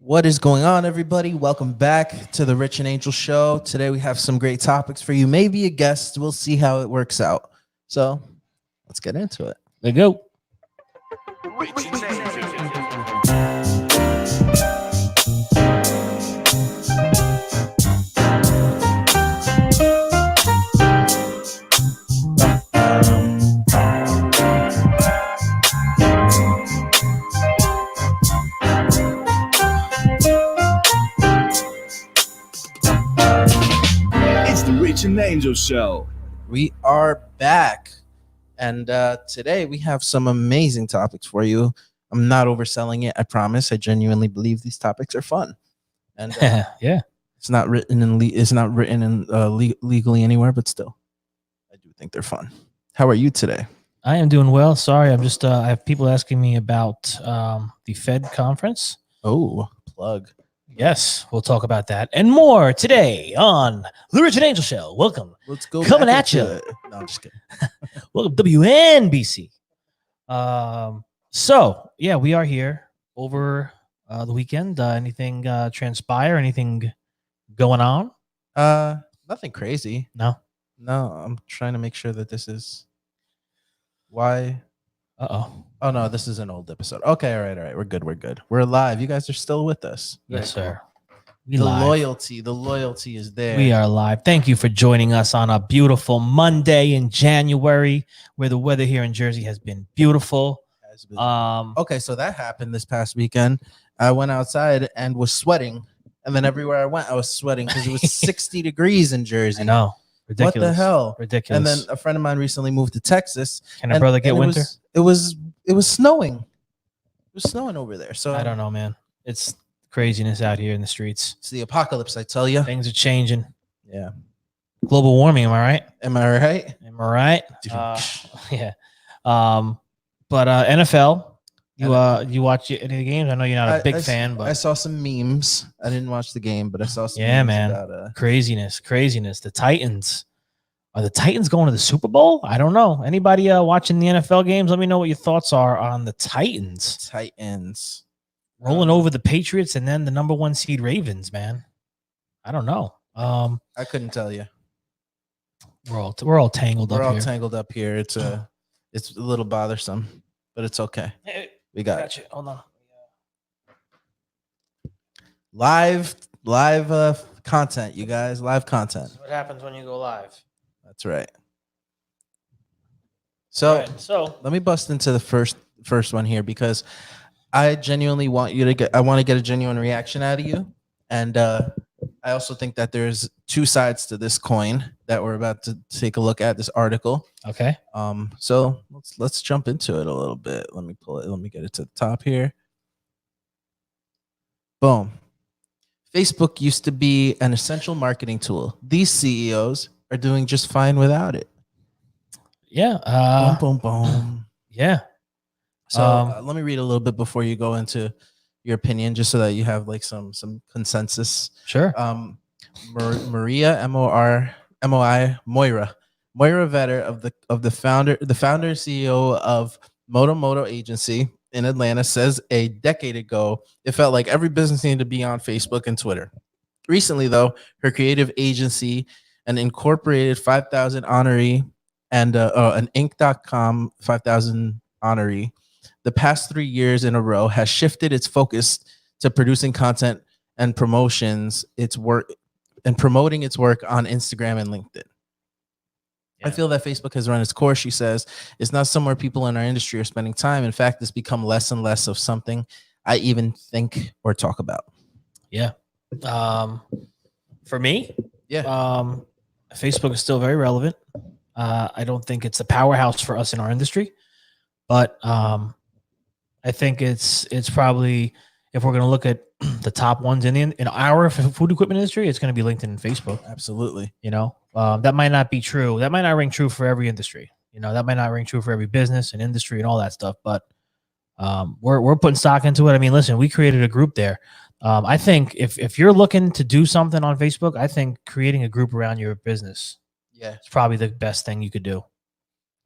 What is going on, everybody? Welcome back to the Rich and Angel Show. Today we have some great topics for you. Maybe a guest. We'll see how it works out. So let's get into it. There you go. It's the Rich and Angel Show. We are back. And today we have some amazing topics for you. I'm not overselling it. I promise. I genuinely believe these topics are fun. And Yeah. it's not written in legally anywhere, but still, I do think they're fun. How are you today? I am doing well. Sorry, I'm just I have people asking me about the Fed conference. Oh, plug. Yes, we'll talk about that and more today on the Rich and Angel Show. Welcome. Let's go. Coming back at into ya. it. No, I'm just kidding. Welcome to WNBC. So yeah, we are here over the weekend. Anything transpire? Anything going on? Nothing crazy. No. I'm trying to make sure that this is why. Uh-oh. Oh no, this is an old episode. Okay, all right. We're good. We're alive. You guys are still with us. Yes, Very sir. cool. We The live. loyalty is there. We are live. Thank you for joining us on a beautiful Monday in January, where the weather here in Jersey has been beautiful. Has been- Um, Okay, so that happened this past weekend. I went outside and was sweating, and then everywhere I went, I was sweating because it was 60 degrees in Jersey. I know, ridiculous. What the hell? Ridiculous. And then a friend of mine recently moved to Texas. Can a brother get and winter? It was snowing. It was snowing over there. So I don't know, man. It's craziness out here in the streets. It's the apocalypse, I tell you. Things are changing. Yeah. Global warming. Am I right? Am I right? Am I right? Yeah. But NFL. You watch any of the games? I know you're not a big fan, I but saw some memes. I didn't watch the game, but I saw some Yeah, memes man. about craziness. The Titans. Are the Titans going to the Super Bowl? I don't know. Anybody watching the NFL games? Let me know what your thoughts are on the Titans Titans rolling over the Patriots and then the number 1 seed Ravens. Man, I don't know. I couldn't tell you. We're all tangled We're up all here. tangled up here. It's a little bothersome, but it's okay. Hey, We got it. got you. Hold on. Live content, you guys. Live content. This is what happens when you go live. That's right. So All right, so let me bust into the first one here because I genuinely want you to get. I want to get a genuine reaction out of you, and I also think that there's two sides to this coin that we're about to take a look at. This article. okay. So let's jump into it a little bit. Let me pull it. Let me get it to the top here. Boom. Facebook used to be an essential marketing tool. These CEOs are doing just fine without it. Yeah. Boom, boom, boom. Yeah. So Um, let me read a little bit before you go into your opinion, just so that you have like some consensus. Sure. Maria Moira Vetter of the founder and CEO of Moto Agency in Atlanta says a decade ago it felt like every business needed to be on Facebook and Twitter. Recently, though, her creative agency, an incorporated 5,000 honoree and an Inc.com 5,000 honoree, the past 3 years in a row has shifted its focus to producing content and promoting its work on Instagram and LinkedIn. I Yeah. feel that Facebook has run its course, she says. It's not somewhere people in our industry are spending time. In fact, it's become less and less of something I even think or talk about. Yeah. For me, Yeah. Facebook is still very relevant. I don't think it's a powerhouse for us in our industry, but I think it's probably, if we're going to look at the top ones in our food equipment industry, it's going to be LinkedIn and Facebook. Absolutely. You know, that might not be true. That might not ring true for every industry. You know, that might not ring true for every business and industry and all that stuff. But we're putting stock into it. I mean, listen, we created a group there. I think if you're looking to do something on Facebook, I think creating a group around your business Yeah. is probably the best thing you could do.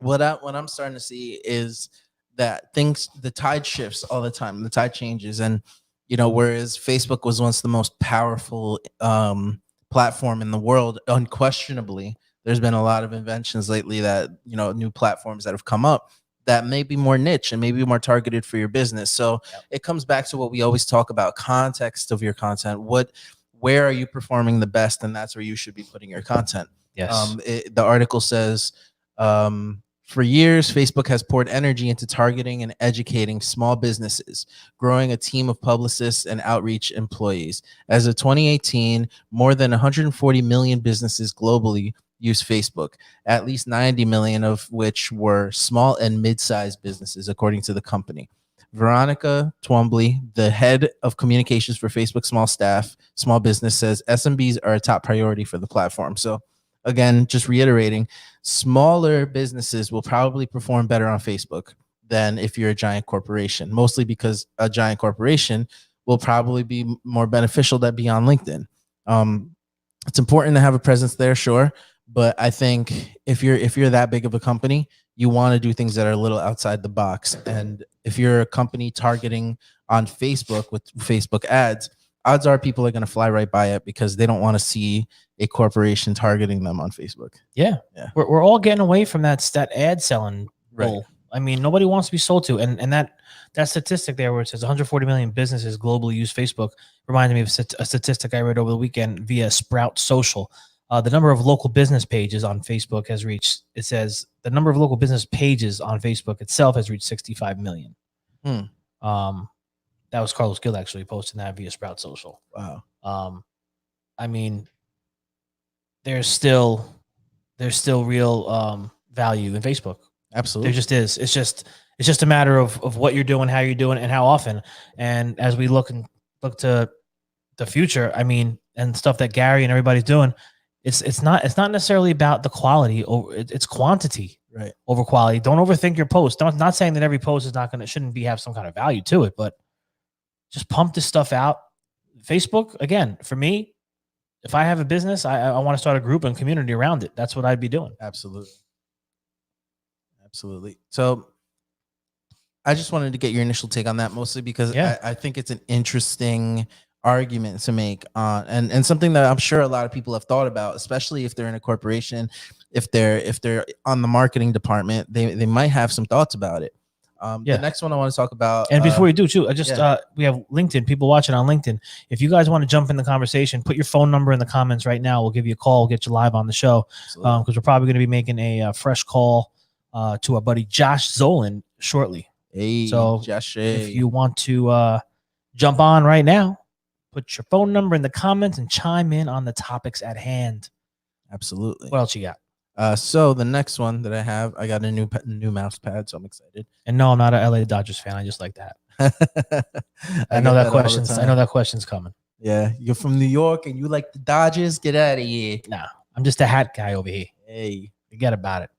What I'm starting to see is that the tide shifts all the time. The tide changes, and You know, whereas Facebook was once the most powerful platform in the world, unquestionably, there's been a lot of inventions lately that, you know, new platforms that have come up that may be more niche and maybe more targeted for your business. So it comes back to what we always talk about: context of your content. Where are you performing the best? And that's where you should be putting your content. Yes. The article says, for years, Facebook has poured energy into targeting and educating small businesses, growing a team of publicists and outreach employees. As of 2018, more than 140 million businesses globally use Facebook, at least 90 million of which were small and mid-sized businesses, according to the company. Veronica Twombly, the head of communications for Facebook small business, says SMBs are a top priority for the platform. So again, just reiterating, smaller businesses will probably perform better on Facebook than if you're a giant corporation, mostly because a giant corporation will probably be more beneficial to be on LinkedIn. It's important to have a presence there, sure, but I think if you're that big of a company, you want to do things that are a little outside the box. And if you're a company targeting on Facebook with Facebook ads, odds are people are going to fly right by it because they don't want to see a corporation targeting them on Facebook. Yeah. We're all getting away from that ad selling role. I mean, nobody wants to be sold to. And that statistic there where it says 140 million businesses globally use Facebook reminded me of a statistic I read over the weekend via Sprout Social. The number of local business pages on Facebook has reached, it says the number of local business pages on Facebook itself has reached 65 million. That was Carlos Gill actually posting that via Sprout Social. Wow. I mean, there's still real value in Facebook. Absolutely. There just is. It's just a matter of what you're doing, how you're doing it, and how often. And as we look to the future, I mean, and stuff that Gary and everybody's doing, it's not necessarily about the quality over it's quantity, right, over quality. Don't overthink your post. Not saying that every post is shouldn't have some kind of value to it, but just pump this stuff out. Facebook, again, for me, if I have a business, I want to start a group and community around it. That's what I'd be doing. Absolutely. So I just wanted to get your initial take on that, mostly because I think it's an interesting argument to make and something that I'm sure a lot of people have thought about, especially if they're in a corporation, if they're on the marketing department, they might have some thoughts about it. The next one I want to talk about, and before you do too, we have LinkedIn, people watching on LinkedIn. If you guys want to jump in the conversation, put your phone number in the comments right now. We'll give you a call. We'll get you live on the show because we're probably going to be making a fresh call to our buddy Josh Zolan shortly. Hey, so Josh, if you want to jump on right now, put your phone number in the comments and chime in on the topics at hand. Absolutely. What else you got? So the next one that I have, I got a new mouse pad, so I'm excited. And no, I'm not a LA Dodgers fan. I just like that. I know that question's. I know that question's coming. Yeah, you're from New York and you like the Dodgers. Get out of here. Nah, I'm just a hat guy over here. Hey, forget about it.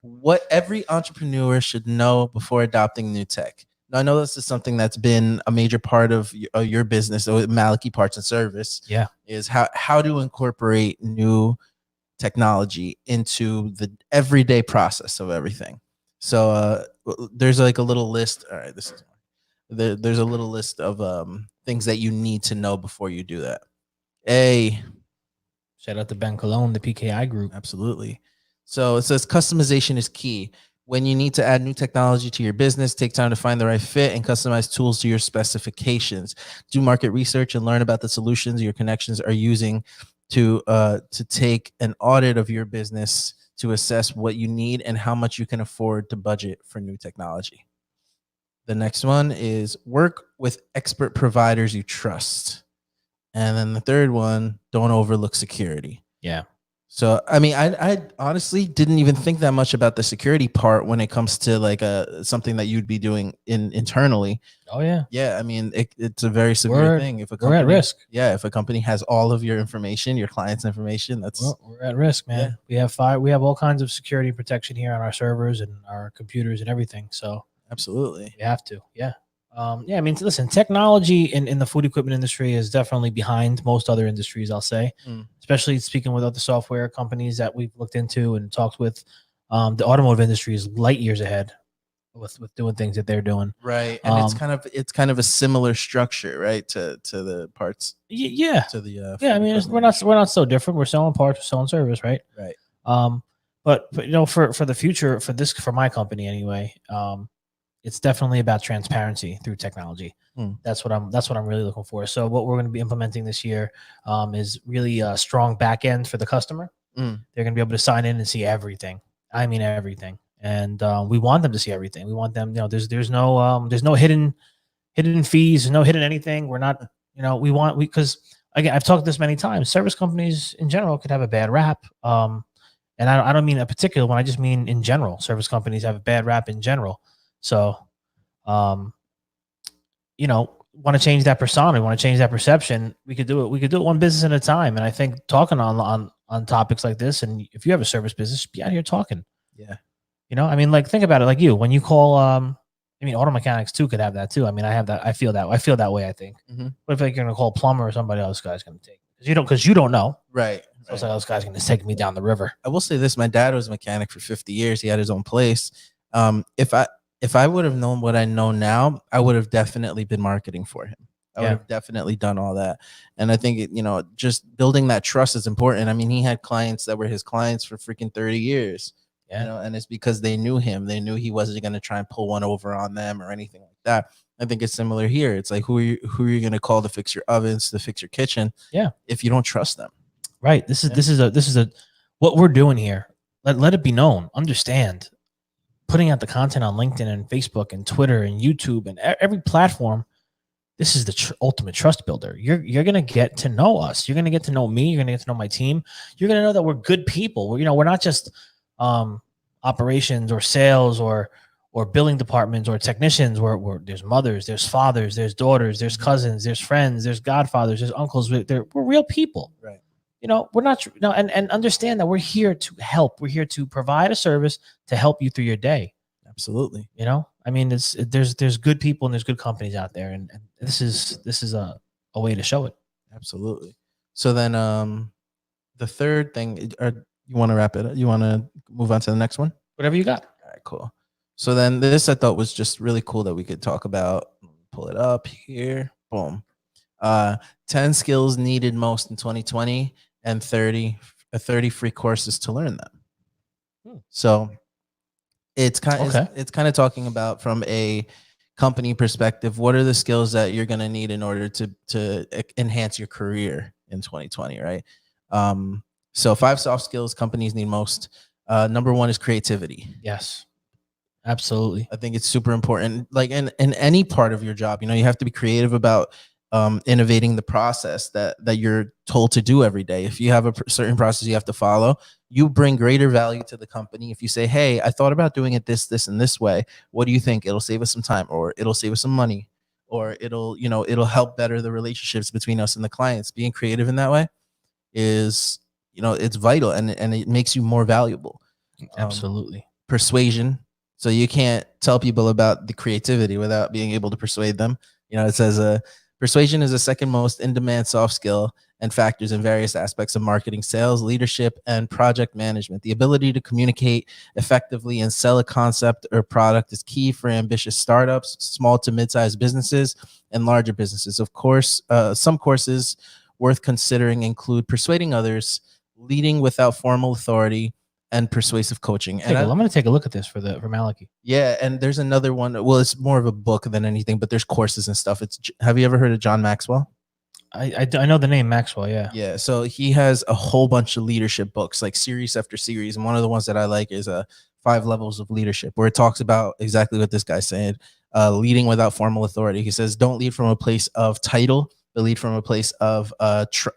What every entrepreneur should know before adopting new tech. Now, I know this is something that's been a major part of your business, or Maliki Parts and Service. Yeah, is how to incorporate new technology into the everyday process of everything. So there's like a little list. All right, there's a little list of things that you need to know before you do that. Shout out to Ben Cologne, the PKI group. Absolutely. So it says customization is key. When you need to add new technology to your business, take time to find the right fit and customize tools to your specifications. Do market research and learn about the solutions your connections are using to take an audit of your business to assess what you need and how much you can afford to budget for new technology. The next one is work with expert providers you trust. And then the third one, don't overlook security. Yeah. So, I mean, I honestly didn't even think that much about the security part when it comes to like something that you'd be doing internally. Oh, yeah. Yeah. I mean, it's a very severe thing. If a company, we're at risk. Yeah. If a company has all of your information, your client's information, we're at risk, man. Yeah. We have all kinds of security protection here on our servers and our computers and everything. So absolutely. You have to. Yeah. Yeah, I mean, listen, technology in the food equipment industry is definitely behind most other industries, I'll say, especially speaking with other software companies that we've looked into and talked with. The automotive industry is light years ahead. with doing things that they're doing. Right. And it's kind of a similar structure, right? To the parts Yeah, to the yeah. I food mean, equipment we're not so different. We're selling parts, we're selling service, right? Right. But you know, for the future, for my company anyway, it's definitely about transparency through technology. That's what I'm really looking for. So what we're going to be implementing this year is really a strong back end for the customer. They're going to be able to sign in and see everything. I mean everything, and we want them to see everything. We want them, you know, there's no hidden fees, no hidden anything. We're not, you know, because again, I've talked this many times. Service companies in general could have a bad rap. And I don't mean a particular one. I just mean in general. Service companies have a bad rap in general. So, you know, want to change that persona, want to change that perception. We could do it. We could do it one business at a time. And I think talking on topics like this, and if you have a service business, be out here talking. Yeah. You know, I mean, like think about it. Like you, when you call, I mean, auto mechanics too could have that too. I mean, I have that. I feel that way. I think. But if like you're gonna call a plumber or somebody else, guy's gonna take because you don't know. Right. So it's like, this guy's going to take me down the river. I will say this: my dad was a mechanic for 50 years. He had his own place. If I would have known what I know now, I would have definitely been marketing for him. I would have definitely done all that. And I think you know, just building that trust is important. I mean, he had clients that were his clients for freaking 30 years. Yeah. You know, and it's because they knew him. They knew he wasn't going to try and pull one over on them or anything like that. I think it's similar here. It's like who are you going to call to fix your ovens, to fix your kitchen? Yeah. If you don't trust them. Right. This is what we're doing here. Let it be known. Understand. Putting out the content on LinkedIn and Facebook and Twitter and YouTube and every platform. This is the ultimate trust builder. You're gonna get to know us. You're gonna get to know me. You're gonna get to know my team. You're gonna know that we're good people. We're not just operations or sales or billing departments or technicians. Where there's mothers, there's fathers, there's daughters, there's cousins, there's friends, there's godfathers, there's uncles. We're real people. Right. You know, we're not, and understand that we're here to help. We're here to provide a service to help you through your day. Absolutely. You know, I mean, there's good people and there's good companies out there, and this is a way to show it. Absolutely. So then, the third thing, you want to wrap it up? You want to move on to the next one? Whatever you got. All right, cool. So then this I thought was just really cool that we could talk about. Pull it up here. Boom. 10 skills needed most in 2020 and 30 free courses to learn them. So it's kind of talking about from a company perspective, what are the skills that you're going to need in order to enhance your career in 2020, right? So 5 soft skills companies need most. Number 1 is creativity. Yes, absolutely. I think it's super important. Like in any part of your job, you know, you have to be creative about innovating the process that you're told to do every day. If you have a certain process you have to follow, you bring greater value to the company. If you say, hey, I thought about doing it this and this way, what do you think? It'll save us some time, or it'll save us some money, or it'll help better the relationships between us and the clients. Being creative in that way is, you know, it's vital, and it makes you more valuable. Absolutely. Persuasion. So you can't tell people about the creativity without being able to persuade them. You know, it says persuasion is the second most in-demand soft skill and factors in various aspects of marketing, sales, leadership, and project management. The ability to communicate effectively and sell a concept or product is key for ambitious startups, small to mid-sized businesses, and larger businesses. Of course, some courses worth considering include persuading others, leading without formal authority, and persuasive coaching. I'm going to take a look at this for Maliki. Yeah, and there's another one. Well, it's more of a book than anything, but there's courses and stuff. Have you ever heard of John Maxwell? I know the name Maxwell. Yeah. Yeah. So he has a whole bunch of leadership books, like series after series. And one of the ones that I like is 5 Levels of Leadership, where it talks about exactly what this guy's saying, leading without formal authority. He says, don't lead from a place of title, but lead from a place of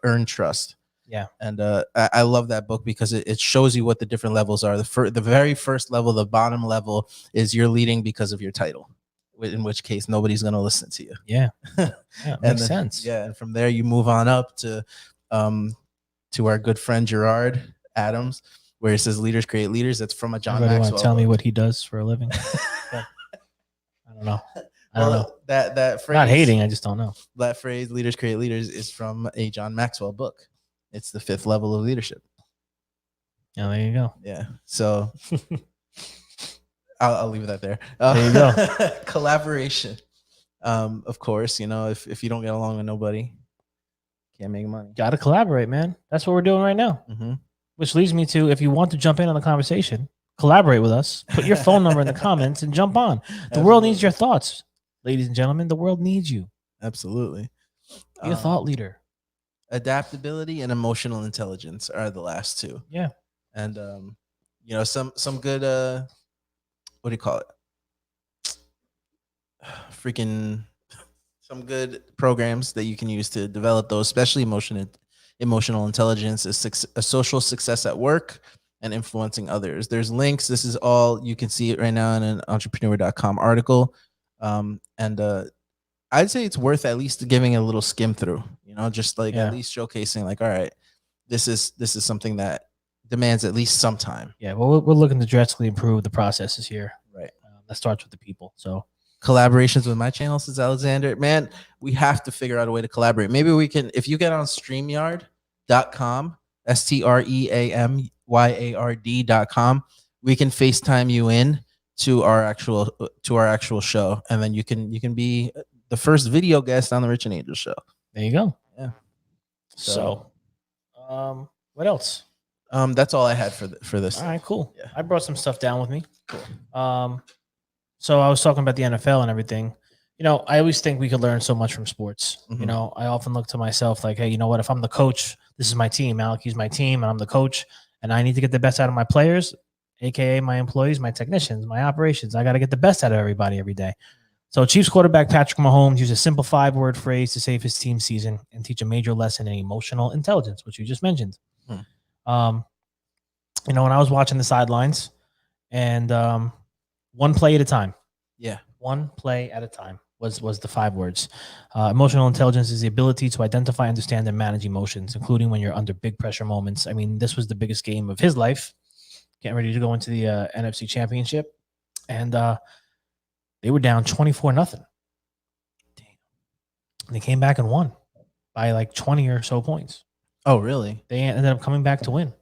earned trust. Yeah. And I love that book because it shows you what the different levels are. The very first level, the bottom level, is you're leading because of your title, in which case nobody's going to listen to you. Yeah. Yeah, makes sense. Yeah. And from there you move on up to our good friend Gerard Adams, where he says leaders create leaders. That's from a John Maxwell. Want to tell me what he does for a living? I don't know. I don't know. That phrase, not hating, I just don't know. That phrase, leaders create leaders, is from a John Maxwell book. It's the 5th level of leadership. Yeah, there you go. Yeah. So I'll leave that there. There you go. Collaboration. Of course, you know, if you don't get along with nobody, can't make money. Got to collaborate, man. That's what we're doing right now. Mm-hmm. Which leads me to, if you want to jump in on the conversation, collaborate with us. Put your phone number in the comments and jump on. The world needs your thoughts, ladies and gentlemen. The world needs you. Absolutely. Be a thought leader. Adaptability and emotional intelligence are the last two. Yeah. And you know, some good what do you call it? Freaking some good programs that you can use to develop those, especially emotional intelligence, is a social success at work and influencing others. There's links. This is all, you can see it right now in an entrepreneur.com article. And I'd say it's worth at least giving a little skim through, you know, just like at least showcasing like, all right, this is something that demands at least some time. Yeah. Well, we're looking to drastically improve the processes here. Right. That starts with the people. So collaborations with my channel, says Alexander. Man, we have to figure out a way to collaborate. Maybe we can, if you get on StreamYard.com, StreamYard.com, we can FaceTime you in to our actual show, and then you can be the first video guest on the Rich and Angel show. There you go. Yeah. So what else? That's all I had for this. All right, cool. Yeah. I brought some stuff down with me. Cool. So I was talking about the NFL and everything. You know, I always think we could learn so much from sports. Mhm. You know, I often look to myself like, hey, you know what? If I'm the coach, this is my team. Alec, he's my team, and I'm the coach, and I need to get the best out of my players, aka my employees, my technicians, my operations. I got to get the best out of everybody every day. So Chiefs quarterback Patrick Mahomes used a simple 5-word phrase to save his team season and teach a major lesson in emotional intelligence, which you just mentioned. You know, when I was watching the sidelines, and one play at a time. Yeah. One play at a time was the 5 words. Emotional intelligence is the ability to identify, understand, and manage emotions, including when you're under big pressure moments. I mean, this was the biggest game of his life, getting ready to go into the NFC Championship, and they were down 24-0. Damn. They came back and won by like 20 or so points. Oh, really? They ended up coming back to win.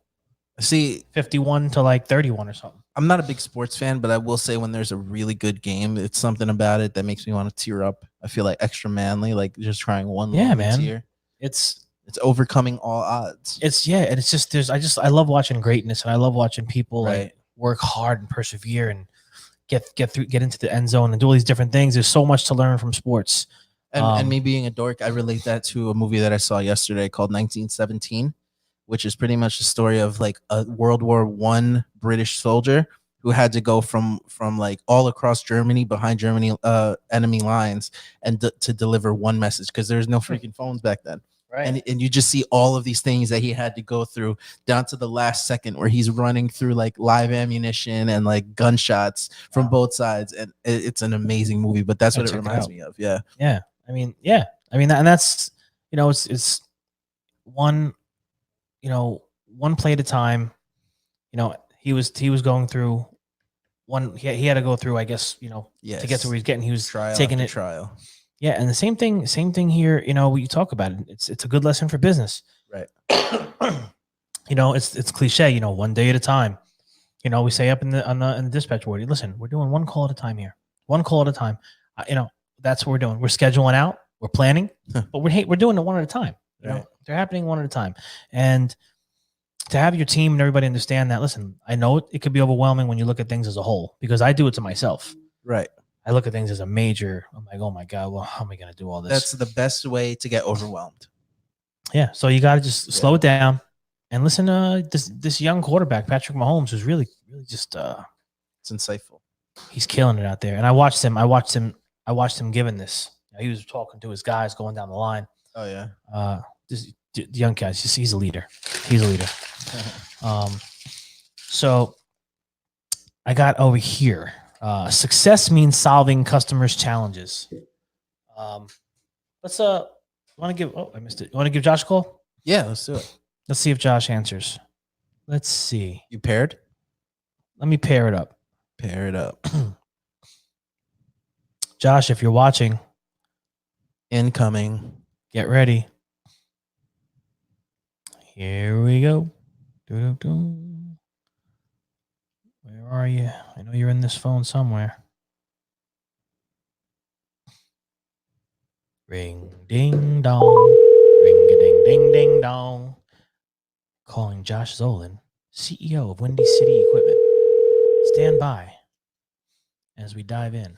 See, 51 to like 31 or something. I'm not a big sports fan, but I will say when there's a really good game, it's something about it that makes me want to tear up. I feel like extra manly, like just trying one. Yeah, man. Tear. It's overcoming all odds. And it's just I love watching greatness, and I love watching people Right. like work hard and persevere and get into the end zone and do all these different things. There's so much to learn from sports. And me being a dork, I relate that to a movie that I saw yesterday called 1917, which is pretty much the story of like a World War I British soldier who had to go from like all across Germany behind Germany enemy lines and to deliver one message, because there's no freaking phones back then. Right. And you just see all of these things that he had to go through down to the last second, where he's running through like live ammunition and like gunshots from both sides. And it's an amazing movie, but that's what it reminds me of. Yeah. Yeah. I mean, and that's, you know, it's one, you know, one play at a time. You know, he was going through one. He had to go through, I guess, you know, to get to where he's getting. He was taking it. Trial. Yeah, and the same thing here. You know, we talk about it. It's a good lesson for business. Right. You know, it's cliche. You know, one day at a time. You know, we say up in the dispatch board. Listen, we're doing one call at a time here. One call at a time. You know, that's what we're doing. We're scheduling out. We're planning, but we're doing it one at a time. You know, they're happening one at a time, and to have your team and everybody understand that. Listen, I know it could be overwhelming when you look at things as a whole, because I do it to myself. Right. I look at things as a major. I'm like, oh my God, well, how am I going to do all this? That's the best way to get overwhelmed. Yeah. So you got to just slow it down and listen to this young quarterback, Patrick Mahomes, who's really just it's insightful. He's killing it out there. And I watched him giving this. He was talking to his guys going down the line. Oh yeah. This young guy, he's a leader. He's a leader. So I got over here. Success means solving customers' challenges. Let's want to give. Oh, I missed it. You want to give Josh a call? Yeah, let's do it. Let's see if Josh answers. Let's see. You paired? Let me pair it up. Pair it up. Josh, if you're watching, incoming. Get ready. Here we go. Doo-doo-doo. Where are you? I know you're in this phone somewhere. Ring ding dong. Ring a ding ding ding dong. Calling Josh Zolan, CEO of Windy City Equipment. Stand by as we dive in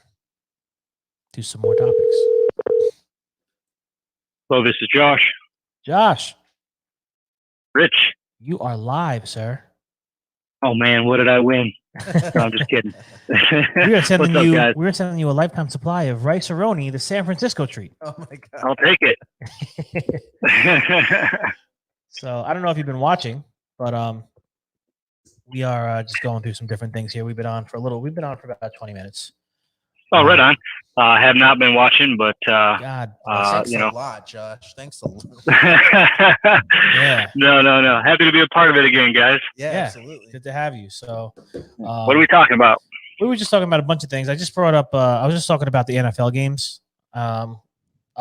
to some more topics. Hello, this is Josh. Josh, Rich. you are live, sir. Oh man, what did I win? No, I'm just kidding. We are sending What's up, you. guys? We're sending you a lifetime supply of rice aroni, the San Francisco treat. Oh my god. I'll take it. So I don't know if you've been watching, but we are just going through some different things here. We've been on for about 20 minutes. Oh, right on. I have not been watching, but God, Thanks you know. a lot, Josh. Thanks a lot. yeah, No. Happy to be a part of it again, guys. Yeah, Yeah. absolutely. good to have you. So, What are we talking about? we were just talking about a bunch of things. I just brought up. I was just talking about the NFL games. I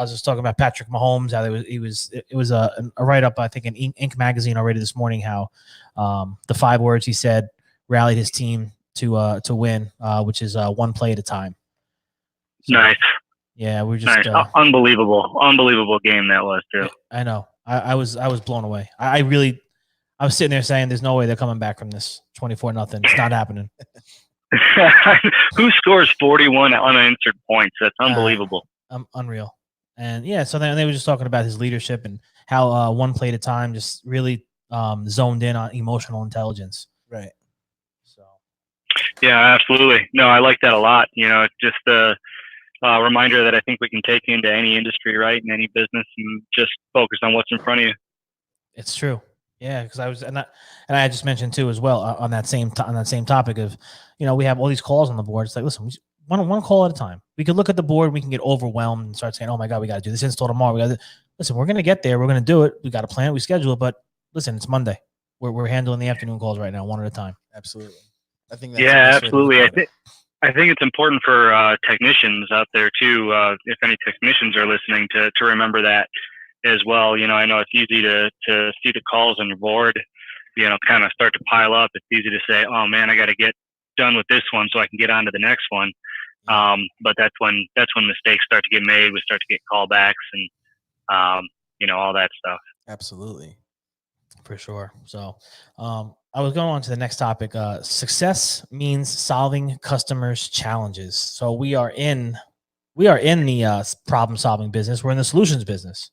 was just talking about Patrick Mahomes. How it was a write up. I think in Inc. magazine already this morning. How the 5 words he said rallied his team to win, which is one play at a time. So, Nice. Yeah, we're just Nice. Unbelievable game that was too. I know. I was blown away. I was sitting there saying, "There's no way they're coming back from this 24-0. It's not happening." Who scores 41 unanswered points? That's unbelievable. Unreal. And yeah, so then they were just talking about his leadership and how one play at a time just really zoned in on emotional intelligence. Right. So Yeah, absolutely. No, I like that a lot. You know, it's just a reminder that I think we can take into any industry, right, in any business, and just focus on what's in front of you. it's true. Yeah, because I just mentioned too as well on that same topic of, we have all these calls on the board. It's like, listen, one call at a time. We could look at the board, we can get overwhelmed and start saying, "Oh my God, we got to do this install tomorrow." Listen, we're gonna get there. We're gonna do it. We got to plan it. We schedule it. But listen, it's Monday. We're handling the afternoon calls right now, one at a time. Absolutely. I think that's Yeah, the best way to look absolutely. at it. I think it's important for technicians out there too. If any technicians are listening, to remember that as well. I know it's easy to see the calls on your board, kind of start to pile up. It's easy to say, "Oh man, I got to get done with this one so I can get on to the next one." But that's when mistakes start to get made. We start to get callbacks and all that stuff. Absolutely. For sure. So I was going on to the next topic. Success means solving customers' challenges. So we are in the problem solving business. We're in the solutions business.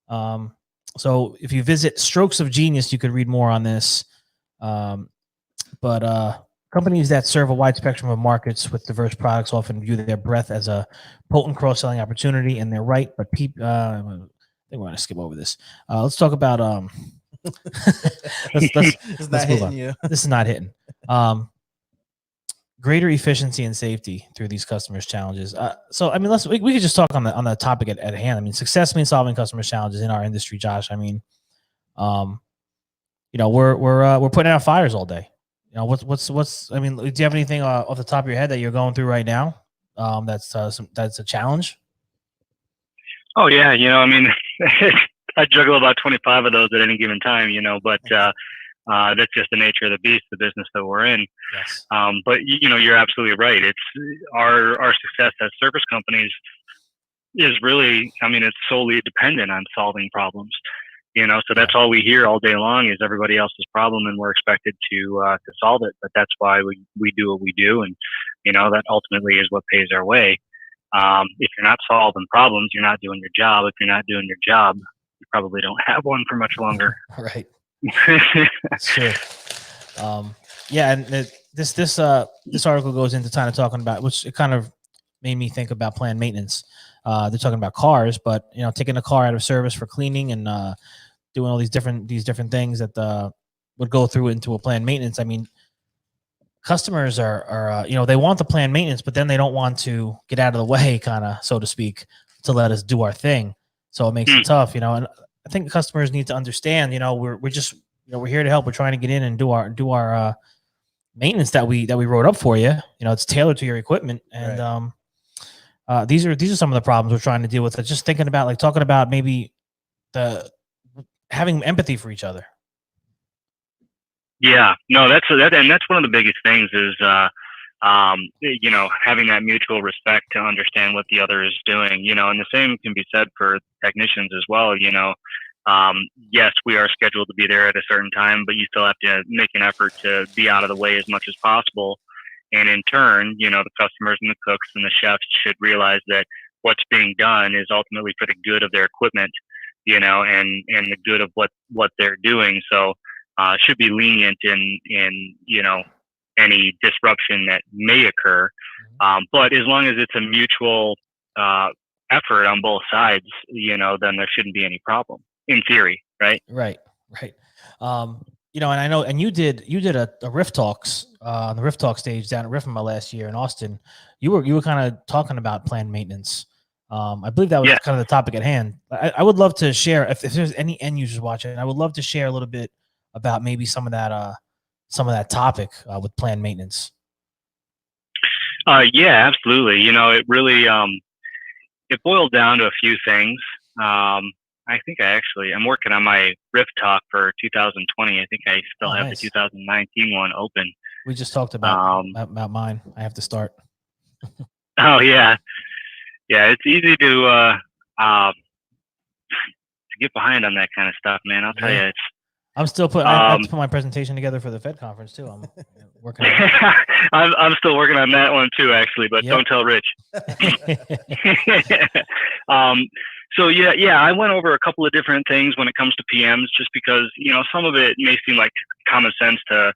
So if you visit Strokes of Genius, you could read more on this. But companies that serve a wide spectrum of markets with diverse products often view their breadth as a potent cross-selling opportunity, and they're right. But I think we're going to skip over this. Let's talk about let's It's not move hitting on. you. This is not hitting. Greater efficiency and safety through these customers' challenges. So I mean, we could just talk on the topic at hand. I mean, success means solving customers' challenges in our industry, Josh. I mean, we're putting out fires all day. What's I mean, do you have anything off the top of your head that you're going through right now? That's a challenge. Oh yeah, I mean, I juggle about 25 of those at any given time, but that's just the nature of the beast, the business that we're in. Yes. But you're absolutely right. It's our success as service companies is really, I mean, it's solely dependent on solving problems. So that's all we hear all day long is everybody else's problem, and we're expected to solve it. But that's why we do what we do, and that ultimately is what pays our way. If you're not solving problems, you're not doing your job. If you're not doing your job, you probably don't have one for much longer. Right. That's true. Yeah, and this article goes into kind of talking about, which it kind of made me think about planned maintenance. They're talking about cars, but taking a car out of service for cleaning and doing all these different things that would go through into a planned maintenance. I mean, customers are they want the planned maintenance, but then they don't want to get out of the way, kind of, so to speak, to let us do our thing. So it makes it tough, and I think customers need to understand, we're just, we're here to help. We're trying to get in and do our maintenance that we wrote up for you. It's tailored to your equipment, and Right. these are some of the problems we're trying to deal with. Just thinking about, talking about maybe having empathy for each other. Yeah, no, and that's one of the biggest things is, having that mutual respect to understand what the other is doing, and the same can be said for technicians as well. Yes, we are scheduled to be there at a certain time, but you still have to make an effort to be out of the way as much as possible. And in turn, the customers and the cooks and the chefs should realize that what's being done is ultimately for the good of their equipment, and the good of what they're doing. So, should be lenient in any disruption that may occur. But as long as it's a mutual effort on both sides, then there shouldn't be any problem in theory, right? Right. And I know, and you did a Riff Talks on the Riff Talk stage down at Riffma last year in Austin. You were kind of talking about planned maintenance. I believe that was kind of the topic at hand. I would love to share if there's any end users watching. I would love to share a little bit about maybe some of that topic with planned maintenance. Yeah, absolutely. It really it boiled down to a few things. I think I'm working on my Riff Talk for 2020. I think I still have nice. the 2019 one open. We just talked about mine. I have to start. Oh yeah. Yeah, it's easy to get behind on that kind of stuff, man. I'll tell you, it's. I'm still putting. I have to put my presentation together for the Fed conference too. I'm working. I'm still working on that one too, actually. But don't tell Rich. So yeah, I went over a couple of different things when it comes to PMs, just because some of it may seem like common sense to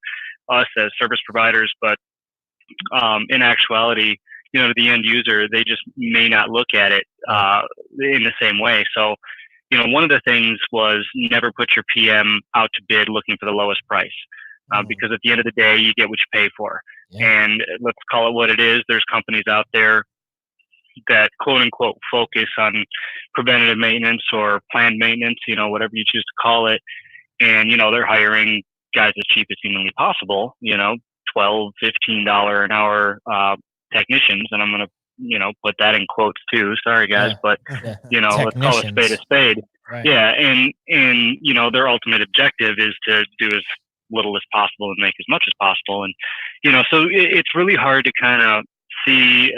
us as service providers, but in actuality, to the end user, they just may not look at it in the same way. So, one of the things was never put your PM out to bid looking for the lowest price, because at the end of the day, you get what you pay for. Yeah. And let's call it what it is. There's companies out there that quote unquote focus on preventative maintenance or planned maintenance, whatever you choose to call it. And, they're hiring guys as cheap as humanly possible, $12, $15 an hour technicians. And I'm going to, put that in quotes too. Sorry guys, but let's call a spade. Right. Yeah. And, their ultimate objective is to do as little as possible and make as much as possible. And, so it's really hard to kind of see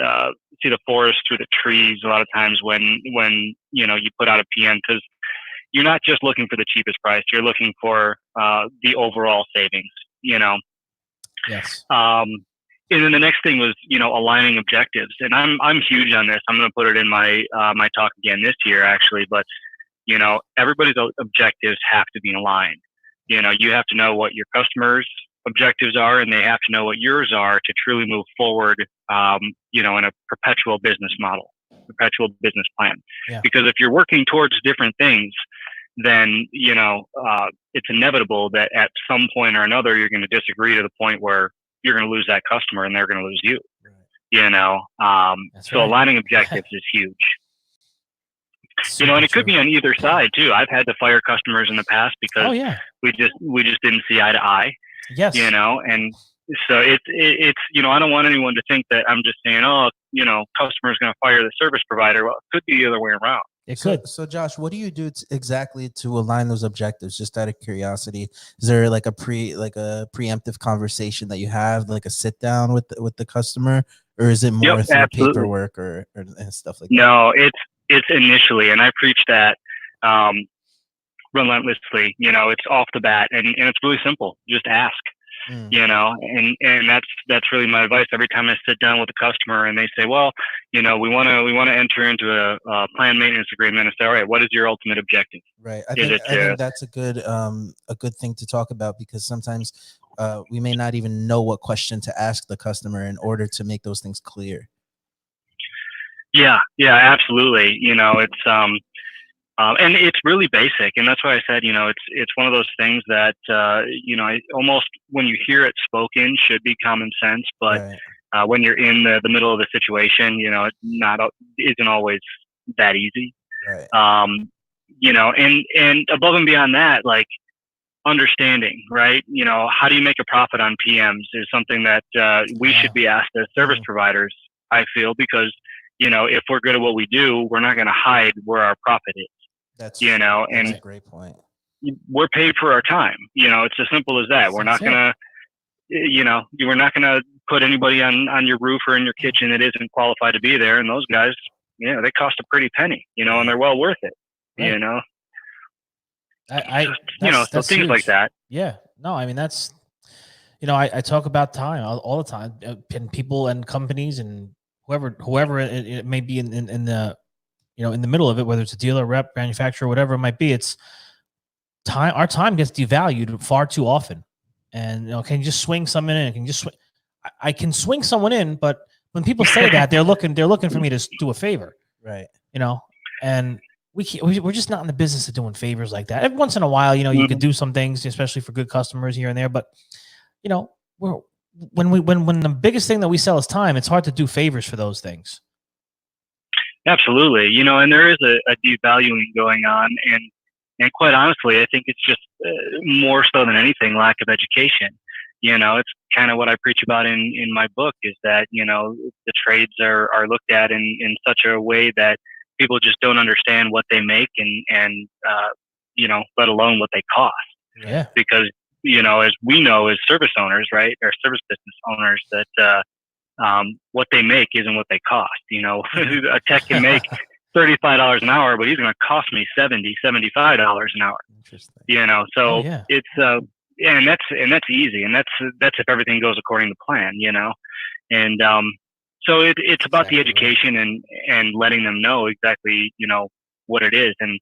the forest through the trees a lot of times when you put out a PM, because you're not just looking for the cheapest price, you're looking for the overall savings, Yes. And then the next thing was, aligning objectives. And I'm huge on this. I'm going to put it in my my talk again this year, actually. But, everybody's objectives have to be aligned. You have to know what your customers' objectives are, and they have to know what yours are to truly move forward, in a perpetual business model, perpetual business plan. Yeah. Because if you're working towards different things, then, it's inevitable that at some point or another, you're going to disagree to the point where you're going to lose that customer and they're going to lose you. Right. So aligning objectives is huge. And it could be on either side too. I've had to fire customers in the past because we just didn't see eye to eye. Yes. And so it's I don't want anyone to think that I'm just saying, customer's going to fire the service provider. Well, it could be the other way around. It could. So Josh, what do you do exactly to align those objectives? Just out of curiosity, is there like a preemptive conversation that you have, like a sit down with the customer, or is it more through paperwork or stuff like that? No, it's initially, and I preach that relentlessly. It's off the bat, and it's really simple. Just ask. And that's really my advice. Every time I sit down with a customer and they say, well, we want to enter into a planned maintenance agreement, and say, all right, what is your ultimate objective? Right. I think that's a good thing to talk about, because sometimes we may not even know what question to ask the customer in order to make those things clear. Yeah, absolutely. It's and it's really basic, and that's why I said, it's one of those things that almost when you hear it spoken should be common sense, but when you're in the middle of the situation, it isn't always that easy. Right. And above and beyond that, like understanding, right? How do you make a profit on PMs is something that we should be asked as service providers, I feel, because if we're good at what we do, we're not going to hide where our profit is. That's a great point. we're paid for our time. It's as simple as that. We're not That's it. gonna, we're not gonna put anybody on your roof or in your kitchen that isn't qualified to be there. And those guys, they cost a pretty penny, and they're well worth it. Right. So that's things like huge. that. Yeah. No, I mean, that's, I talk about time all the time, and people and companies and whoever it may be in the, in the middle of it, whether it's a dealer, rep, manufacturer, whatever it might be, it's time. Our time gets devalued far too often. And, can you just swing someone in? Can you just I can swing someone in, but when people say that, they're looking for me to do a favor, Right. and we're just not in the business of doing favors like that. Every once in a while, you could do some things, especially for good customers here and there. But when the biggest thing that we sell is time, it's hard to do favors for those things. Absolutely. And there is a devaluing going on, and quite honestly, I think it's just more so than anything, lack of education. It's kind of what I preach about in my book, is that, the trades are looked at in such a way that people just don't understand what they make and let alone what they cost. Yeah. Because, as we know as service owners, right, or service business owners, that what they make isn't what they cost. A tech can make $35 an hour, but he's going to cost me $75 an hour. Interesting. So yeah. it's and that's easy, and that's if everything goes according to plan. And so it's about the education and letting them know exactly what it is, and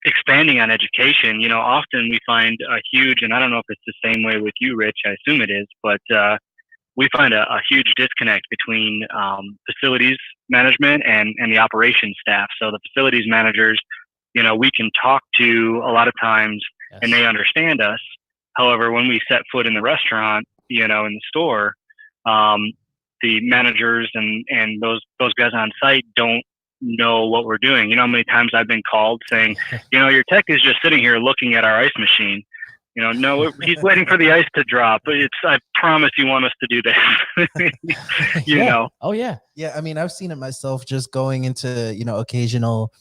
expanding on education. Often we find a huge, and I don't know if it's the same way with you, Rich, I assume it is, but we find a huge disconnect between facilities management and the operations staff. So the facilities managers, we can talk to a lot of times, Yes. and they understand us. However, when we set foot in the restaurant, in the store, the managers and those guys on site don't know what we're doing. How many times I've been called saying, your tech is just sitting here looking at our ice machine. No, he's waiting for the ice to drop. I promise you want us to do this. Yeah. Oh yeah. Yeah, I mean, I've seen it myself, just going into occasional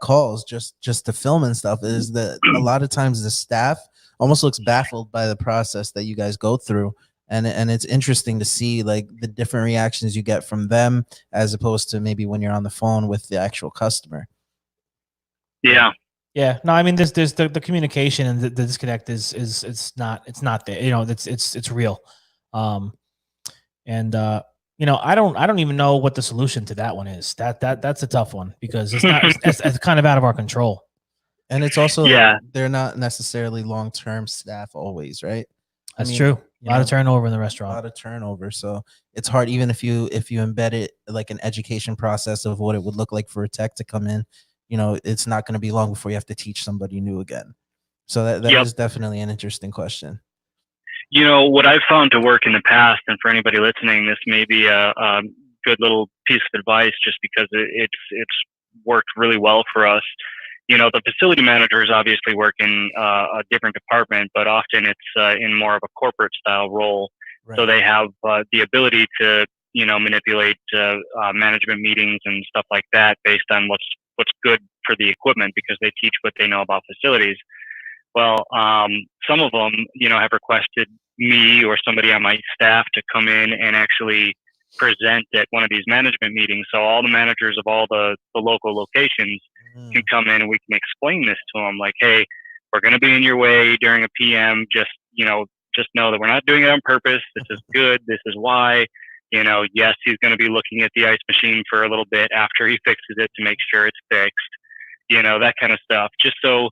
calls just to film and stuff, is that a lot of times the staff almost looks baffled by the process that you guys go through, and it's interesting to see like the different reactions you get from them as opposed to maybe when you're on the phone with the actual customer. Yeah. Yeah, no, I mean, there's the communication, and the disconnect is it's not there. It's real, and I don't even know what the solution to that one is. That's a tough one, because it's not it's kind of out of our control. And it's also, Yeah. they're not necessarily long-term staff always, right? That's true. A lot of turnover in the A restaurant. lot of turnover, so it's hard, even if you embed it like an education process of what it would look like for a tech to come in. It's not going to be long before you have to teach somebody new again. So that Yep. is definitely an interesting question. What I've found to work in the past, and for anybody listening, this may be a good little piece of advice, just because it's worked really well for us. The facility managers obviously work in a different department, but often it's in more of a corporate style role. Right. So they have the ability to manipulate management meetings and stuff like that based on what's good for the equipment, because they teach what they know about facilities. Well, some of them, have requested me or somebody on my staff to come in and actually present at one of these management meetings. So all the managers of all the local locations can come in, and we can explain this to them, like, hey, we're going to be in your way during a PM. Just know that we're not doing it on purpose. This is good. This is why. Yes, he's going to be looking at the ice machine for a little bit after he fixes it to make sure it's fixed. That kind of stuff. Just so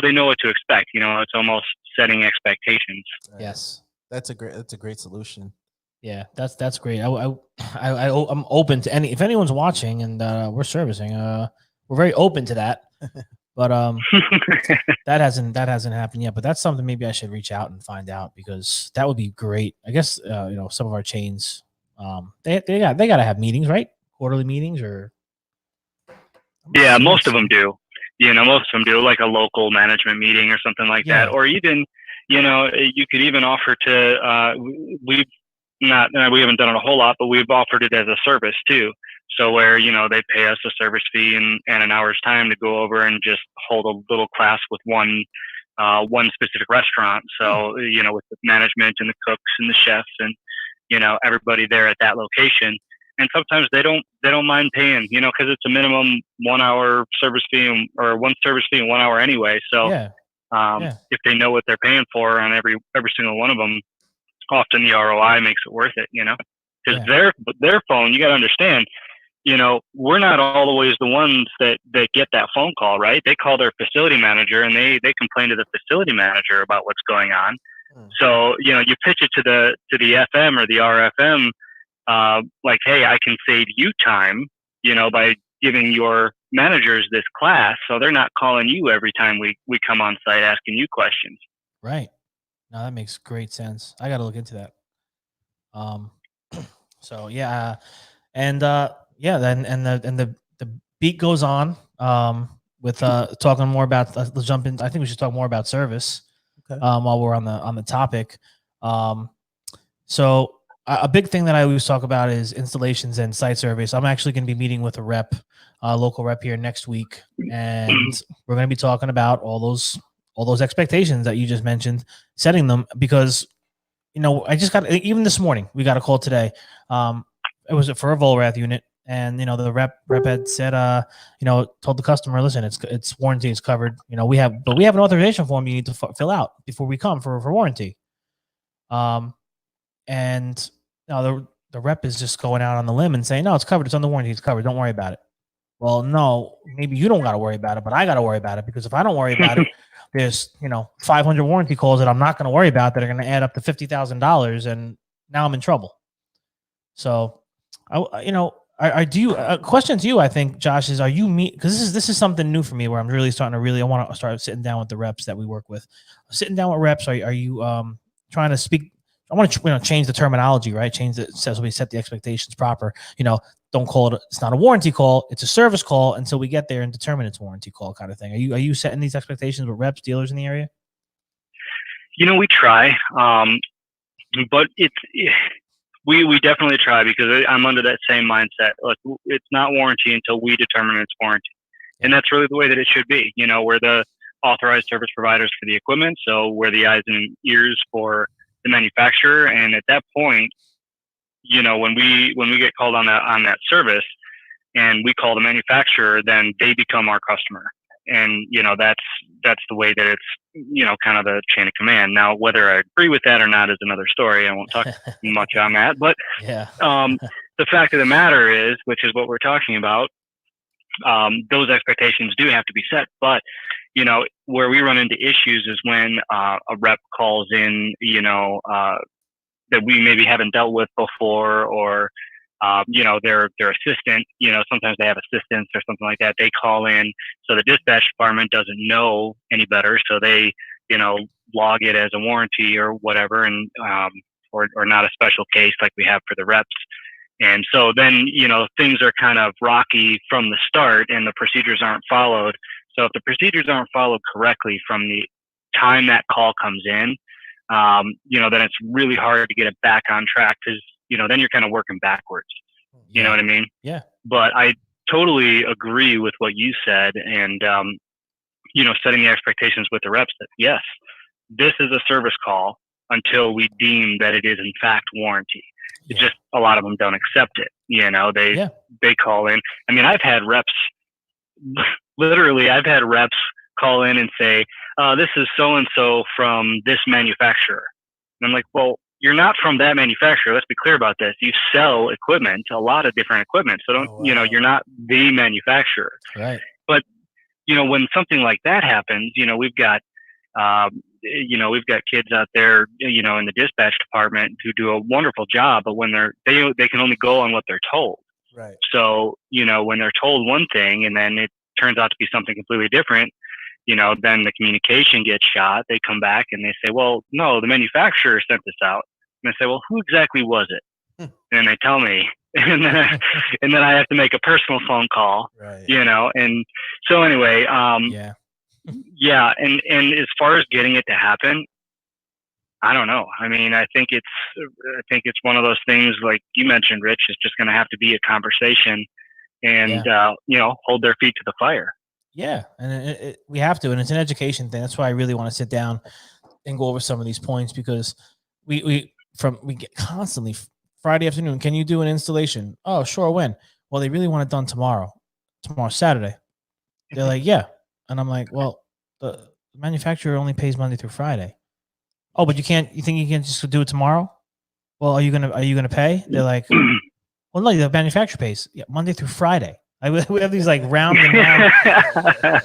they know what to expect. It's almost setting expectations. Yes. That's a great solution. Yeah, that's great. I'm open to if anyone's watching, and we're servicing. We're very open to that. But that hasn't happened yet. But that's something maybe I should reach out and find out, because that would be great. I guess some of our chains, they got to have meetings, right? Quarterly meetings, or yeah, most of them do. Most of them do, like a local management meeting or something like that, or even you could even offer to we haven't done it a whole lot, but we've offered it as a service too. So where, they pay us a service fee and an hour's time to go over and just hold a little class with one specific restaurant. So, with the management and the cooks and the chefs and, everybody there at that location. And sometimes they don't mind paying, because it's a minimum 1 hour service fee or one service fee in 1 hour anyway. So if they know what they're paying for on every single one of them, often the ROI makes it worth it, because their phone, you got to understand, we're not always the ones that get that phone call, right? They call their facility manager and they complain to the facility manager about what's going on. So, you pitch it to the FM or the RFM, like, hey, I can save you time, by giving your managers this class. So they're not calling you every time we come on site asking you questions. Right. No, that makes great sense. I got to look into that. So yeah. And the beat goes on with talking more about let's jump in. I think we should talk more about service while we're on the topic. So a big thing that I always talk about is installations and site surveys. I'm actually going to be meeting with a local rep here next week, and we're going to be talking about all those expectations that you just mentioned, setting them, because I just got, even this morning we got a call today. It was for a Volrath unit, and the rep had said, told the customer, listen, it's warranty, it's covered. We have an authorization form you need to fill out before we come for warranty. And now the rep is just going out on the limb and saying, no, it's covered, it's on the warranty, it's covered, don't worry about it. Well, no, maybe you don't got to worry about it, but I got to worry about it, because if I don't worry about it, there's 500 warranty calls that I'm not going to worry about that are going to add up to $50,000, and now I'm in trouble. So, question to you, I think, Josh, is, are you because this is something new for me, where I'm really I want to start sitting down with the reps that we work with. Sitting down with reps, are you trying to speak? I want to change the terminology, right? So we set the expectations proper. Don't call it. It's not a warranty call. It's a service call until we get there and determine it's a warranty call, kind of thing. Are you setting these expectations with reps, dealers in the area? We try, but we definitely try, because I'm under that same mindset. Look, it's not warranty until we determine it's warranty, and that's really the way that it should be. We're the authorized service providers for the equipment, so we're the eyes and ears for the manufacturer, and at that point, when we get called on that service and we call the manufacturer, then they become our customer. And, that's the way that it's, kind of the chain of command. Now, whether I agree with that or not is another story. I won't talk much on that, but the fact of the matter is, which is what we're talking about, those expectations do have to be set. But, where we run into issues is when a rep calls in, that we maybe haven't dealt with before, or their assistant, sometimes they have assistants or something like that. They call in, so the dispatch department doesn't know any better, so they log it as a warranty or whatever, and or not a special case like we have for the reps. And so then things are kind of rocky from the start, and the procedures aren't followed. So if the procedures aren't followed correctly from the time that call comes in, then it's really hard to get it back on track, because, then you're kind of working backwards. You know what I mean? Yeah. But I totally agree with what you said, and, setting the expectations with the reps that, yes, this is a service call until we deem that it is in fact warranty. It's just a lot of them don't accept it. They call in. I mean, I've had reps call in and say, this is so-and-so from this manufacturer. And I'm like, well, you're not from that manufacturer. Let's be clear about this. You sell equipment, a lot of different equipment. So you're not the manufacturer. Right. But, when something like that happens, we've got kids out there, in the dispatch department who do a wonderful job, but when they can only go on what they're told. Right. So, when they're told one thing and then it turns out to be something completely different, then the communication gets shot. They come back and they say, well, no, the manufacturer sent this out. And I say, well, who exactly was it? And they tell me, and then I have to make a personal phone call, right. And so anyway, and as far as getting it to happen, I don't know. I mean, I think it's one of those things like you mentioned, Rich. It's just going to have to be a conversation, and hold their feet to the fire. Yeah, and we have to, and it's an education thing. That's why I really want to sit down and go over some of these points, because we get constantly Friday afternoon. Can you do an installation? Oh, sure. When? Well, they really want it done tomorrow. Tomorrow, Saturday. They're like, yeah, and I'm like, well, the manufacturer only pays Monday through Friday. Oh, but you think you can just do it tomorrow? Well, are you gonna pay? They're like, well, no, the manufacturer pays. Yeah, Monday through Friday. We have these like round and round.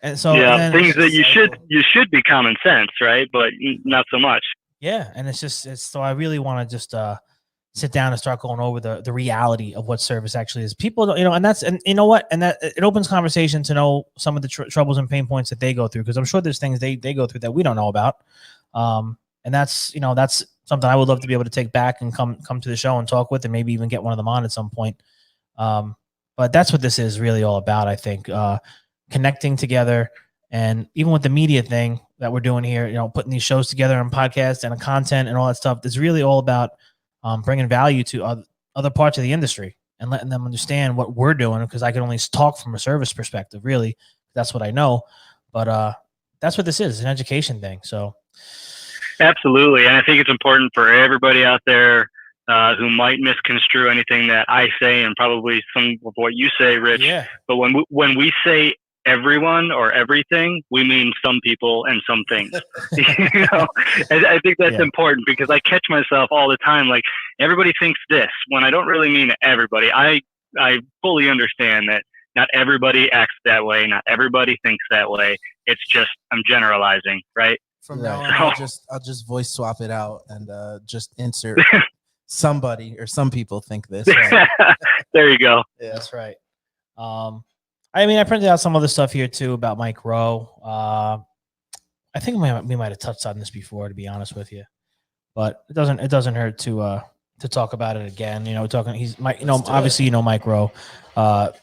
And so things that you should be common sense, right? But not so much. Yeah, and it's so I really want to just sit down and start going over the reality of what service actually is. People don't, and you know what, and that it opens conversation to know some of the troubles and pain points that they go through, because I'm sure there's things they go through that we don't know about. And that's something I would love to be able to take back and come to the show and talk with, and maybe even get one of them on at some point. But that's what this is really all about, I think. Connecting together, and even with the media thing that we're doing here, putting these shows together and podcasts and content and all that stuff, it's really all about bringing value to other parts of the industry and letting them understand what we're doing, because I can only talk from a service perspective, really. That's what I know. But that's what this is, an education thing. So absolutely. And I think it's important for everybody out there who might misconstrue anything that I say, and probably some of what you say, Rich. Yeah. But when we say everyone or everything, we mean some people and some things. I think that's important, because I catch myself all the time, like, everybody thinks this, when I don't really mean everybody. I fully understand that not everybody acts that way, not everybody thinks that way. It's just, I'm generalizing, right? From now on, I'll just voice swap it out and just insert somebody or some people think this. Right? There you go. Yeah. That's right. I printed out some other stuff here too about Mike Rowe. I think we might have touched on this before, to be honest with you, but it doesn't hurt to talk about it again. Obviously, Mike Rowe.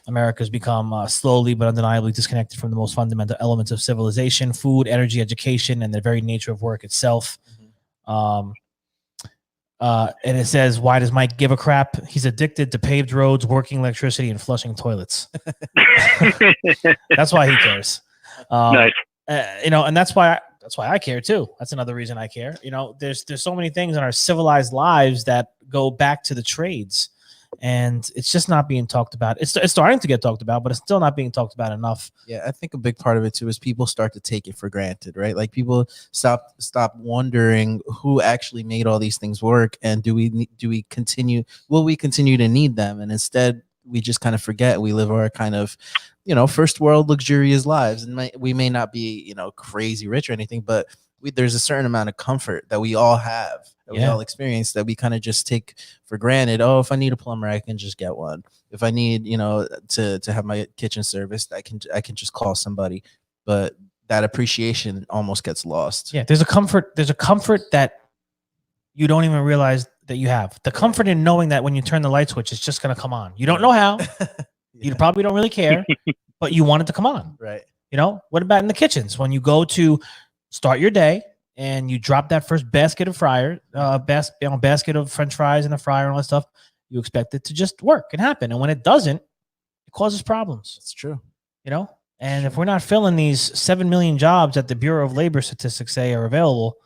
America's become slowly but undeniably disconnected from the most fundamental elements of civilization: food, energy, education, and the very nature of work itself. And it says, why does Mike give a crap? He's addicted to paved roads, working electricity, and flushing toilets. That's why he cares. Nice. And that's why I care too. That's another reason I care. There's so many things in our civilized lives that go back to the trades, and it's just not being talked about. It's starting to get talked about, but it's still not being talked about enough. Yeah, I think a big part of it too is people start to take it for granted, right? Like, people stop wondering who actually made all these things work, and will we continue to need them? And instead, we just kind of forget. We live our kind of, first world luxurious lives, and we may not be, crazy rich or anything, but there's a certain amount of comfort that we all have, that we all experience, that we kind of just take for granted. Oh, if I need a plumber, I can just get one. If I need, to have my kitchen serviced, I can just call somebody. But that appreciation almost gets lost. Yeah, there's a comfort that you don't even realize that you have. The comfort in knowing that when you turn the light switch, it's just going to come on. You don't know how. You probably don't really care, but you want it to come on. Right. What about in the kitchens? When you go to start your day and you drop that first basket of basket of French fries in the fryer and all that stuff, you expect it to just work and happen. And when it doesn't, it causes problems. It's true. And if we're not filling these 7 million jobs that the Bureau of Labor statistics say are available,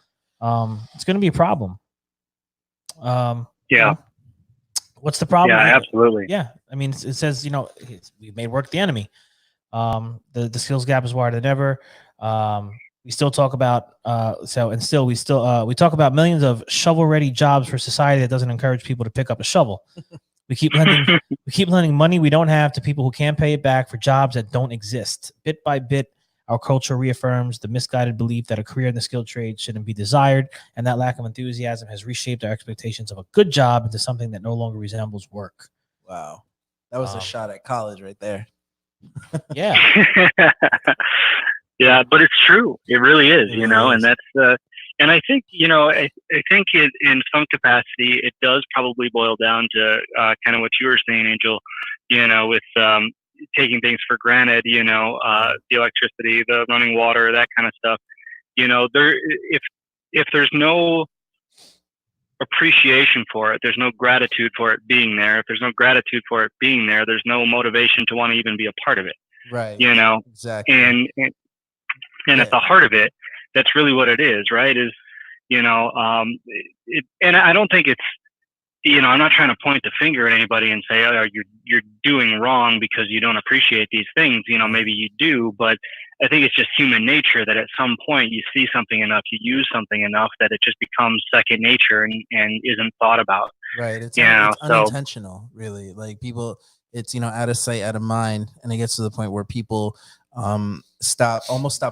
it's going to be a problem. What's the problem? Yeah, absolutely. Yeah. It says, we made work the enemy. The skills gap is wider than ever. We still talk about we talk about millions of shovel-ready jobs for society that doesn't encourage people to pick up a shovel. We keep lending money we don't have to people who can't pay it back for jobs that don't exist. Bit by bit, our culture reaffirms the misguided belief that a career in the skilled trade shouldn't be desired, and that lack of enthusiasm has reshaped our expectations of a good job into something that no longer resembles work. Wow. That was a shot at college right there. Yeah. Yeah, but it's true. It really is, and that's, and I think, I think in some capacity, it does probably boil down to kind of what you were saying, Angel, with taking things for granted, the electricity, the running water, that kind of stuff. If if there's no appreciation for it, there's no gratitude for it being there. If there's no gratitude for it being there, there's no motivation to want to even be a part of it. Right. You know, Exactly. and at the heart of it, that's really what it is, right? Is, you know, and I don't think it's, you know, I'm not trying to point the finger at anybody and say, oh, you're doing wrong because you don't appreciate these things. You know, maybe you do, but I think it's just human nature that at some point you see something enough, you use something enough that it just becomes second nature and isn't thought about. Right. It's, it's unintentional, really. Like people, it's, you know, out of sight, out of mind. And it gets to the point where people stop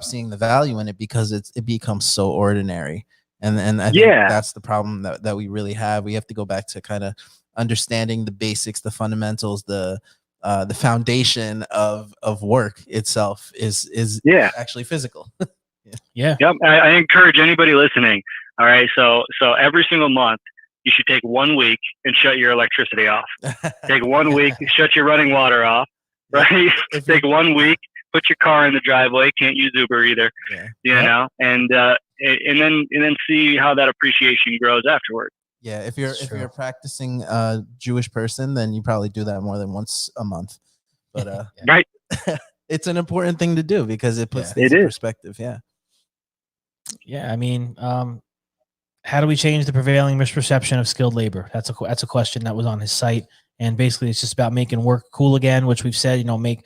seeing the value in it because it becomes so ordinary. And I think that's the problem that we really have. We have to go back to kind of understanding the basics, the fundamentals, the foundation of work itself is actually physical. Yeah. Yep. I encourage anybody listening. All right. So every single month you should take 1 week and shut your electricity off. Take 1 week, shut your running water off. Right. Take 1 week, put your car in the driveway. Can't use Uber either. Yeah. You know, and then see how that appreciation grows afterward. Yeah, if you're a practicing Jewish person, then you probably do that more than once a month. But right, it's an important thing to do because it puts things in perspective. Yeah. Yeah, I mean, how do we change the prevailing misperception of skilled labor? That's a question that was on his site, and basically it's just about making work cool again, which we've said, you know, make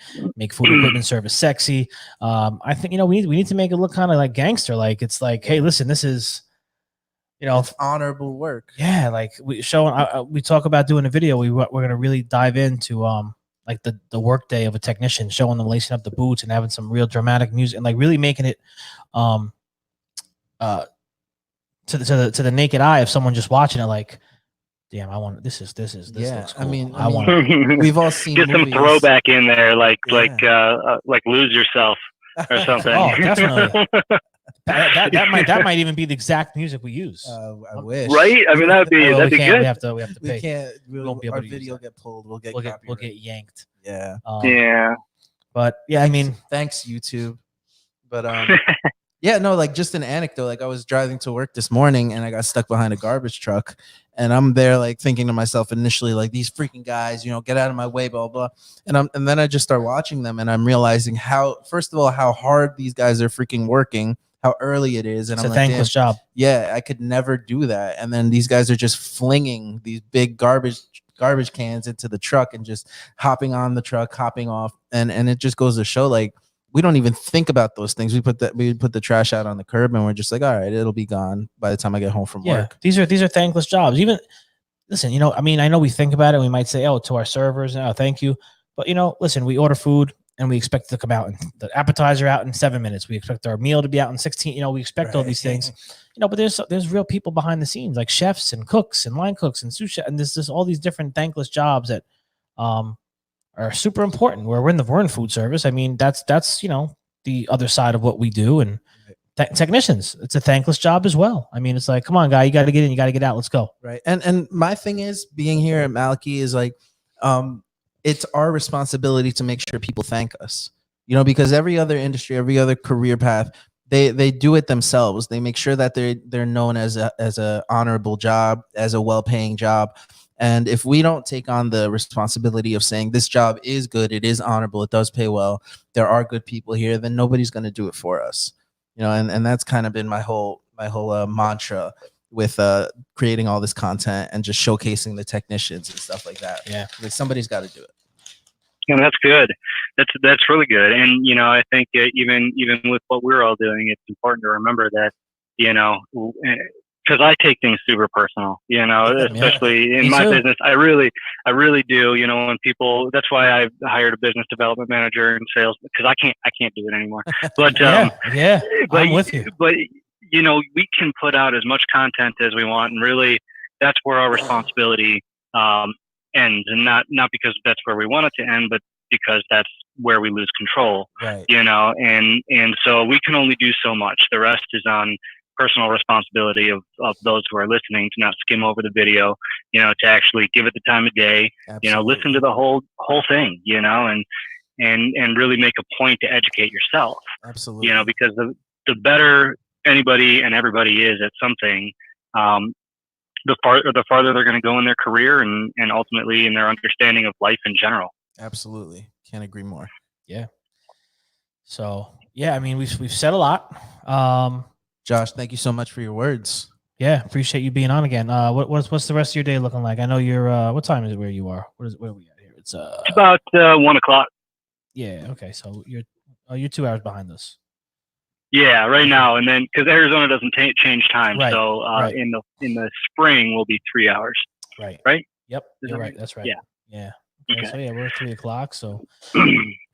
food equipment service sexy. I think, you know, we need to make it look kind of like gangster, like it's like, hey, listen, this is, you know, it's honorable work. Yeah, like we talk about doing a video. We're gonna really dive into like the work day of a technician, showing them lacing up the boots and having some real dramatic music and like really making it to the naked eye of someone just watching it, like, damn, I want this looks cool. I mean, I want we've all seen get movies. some throwback in there, like Lose Yourself or something. Oh, definitely. that might even be the exact music we use. I wish. Right? I mean, that'd be good. We have to pay. We can't. We won't be able our to video get pulled. We'll get yanked. Yeah. Yeah. But yeah, I mean, thanks YouTube. But yeah, no, like just an anecdote. Like I was driving to work this morning and I got stuck behind a garbage truck, and I'm there like thinking to myself initially, like, these freaking guys, you know, get out of my way, blah blah. And then I just start watching them, and I'm realizing how, first of all, how hard these guys are freaking working, how early it is, and it's I'm a like, thankless job. Yeah, I could never do that. And then these guys are just flinging these big garbage cans into the truck and just hopping on the truck, hopping off, and it just goes to show, like, we don't even think about those things. We put the trash out on the curb, and we're just like, all right, it'll be gone by the time I get home from work. These are thankless jobs. Even listen, you know, I mean, I know we think about it. We might say, oh, to our servers, oh, thank you, but you know, listen, we order food and we expect it to come out, and the appetizer out in 7 minutes. We expect our meal to be out in 16. You know, we expect all these things. You know, but there's real people behind the scenes, like chefs and cooks and line cooks and sous chefs, and there's all these different thankless jobs that are super important. Where we're in food service. I mean, that's you know, the other side of what we do. And technicians, it's a thankless job as well. I mean, it's like, come on, guy, you got to get in, you got to get out. Let's go. Right. And my thing is, being here at Malachi is like, it's our responsibility to make sure people thank us, you know, because every other industry, every other career path, they do it themselves. They make sure that they're known as a honorable job, as a well-paying job. And if we don't take on the responsibility of saying this job is good, it is honorable, it does pay well, there are good people here, then nobody's going to do it for us, you know. And that's kind of been my whole mantra with creating all this content and just showcasing the technicians and stuff like that. Yeah, like, somebody's got to do it. And that's good. That's really good. And you know, I think even with what we're all doing, it's important to remember that, you know, because I take things super personal, you know, especially in my business. I really do. You know, when people, that's why I hired a business development manager and sales, because I can't do it anymore. But I'm with you. But you know, we can put out as much content as we want, and really, that's where our responsibility ends, and not because that's where we want it to end, but because that's where we lose control. Right. You know, and so we can only do so much. The rest is on personal responsibility of those who are listening, to not skim over the video, you know, to actually give it the time of day. Absolutely. You know, listen to the whole thing, you know, and really make a point to educate yourself. Absolutely. You know, because the better anybody and everybody is at something, the farther they're going to go in their career and ultimately in their understanding of life in general. Absolutely. Can't agree more. Yeah. So yeah, I mean, we've said a lot. Josh, thank you so much for your words. Yeah, appreciate you being on again. What's the rest of your day looking like? I know you're. What time is it where you are? Where are we at here? It's about 1 o'clock. Yeah. Okay. So you're 2 hours behind us. Yeah, right now, and then because Arizona doesn't change time, Right, so right. in the spring will be 3 hours. Right. Right. Yep. Is You're that right. right? That's right. Yeah. Yeah. Okay. So yeah, we're at 3 o'clock. So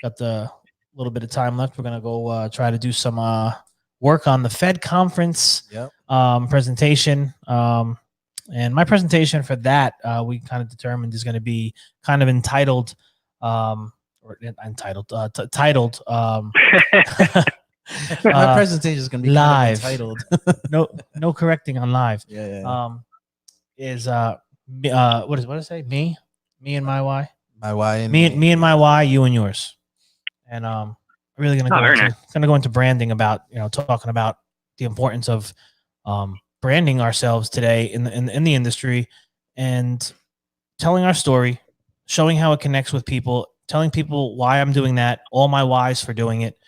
got the little bit of time left. We're gonna go try to do some work on the Fed conference. Yep. Presentation. And my presentation for that we kind of determined is going to be kind of entitled, titled. My presentation is going to be live. kind of entitled. no correcting on live. Yeah. Is what did it say? Me and my why. My why and Me and my why, you and yours. And really gonna go into branding about, talking about the importance of branding ourselves today in the industry and telling our story, showing how it connects with people, telling people why I'm doing that, all my whys for doing it,